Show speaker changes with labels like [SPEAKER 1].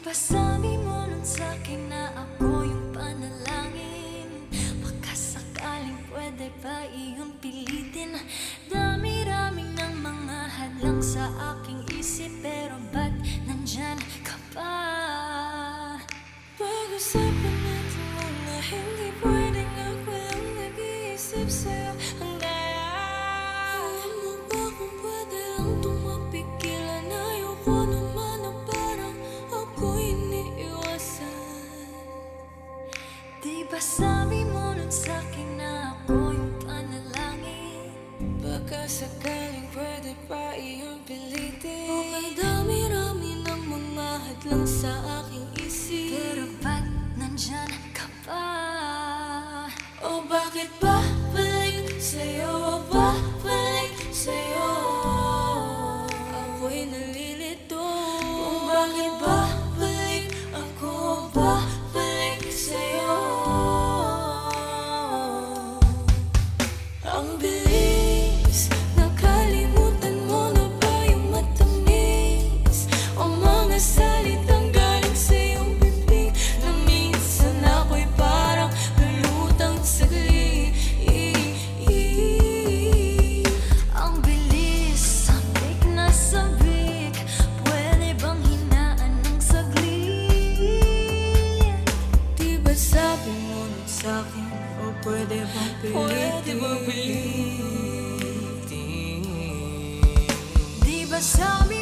[SPEAKER 1] ba sabi mo nun sa'kin na ako yung panalangin? Baka sakaling pwede ba iyong pilitin? Dami-rami ng mga hadlang sa aking isip, pero ba't nandyan ka pa? Pag-usapan natin muna, hindi pwedeng ako lang nag-iisip sa'yo. Ang daya, alam mo ba kung pwede lang tumapigilan? Ayoko naman na parang ako'y iniiwasan. Di ba sabi mo nun sa'kin na ako yung panalangin? Baka sakaling pwede pa iyong pilitin. Okay, dami-rami ng mga hadlang sa aking isip, pero ba't nandyan ka pa? O bakit ba balik sa'yo? O babalik sa'yo? Ako'y nalilito. O bakit ba balik ako? O babalik sa'yo? Ang bilis, nakalimutan mo na ba yung matamis? O mga salitang galing sa iyong bibig, na minsan ako'y parang lulutang saglit. Ang bilis, sabik na sabik, pwede bang hinaan ng saglit? Di ba sabi mo nun sa'kin, o pwede bang pilitin? Pwede bang pilitin? Di ba sabi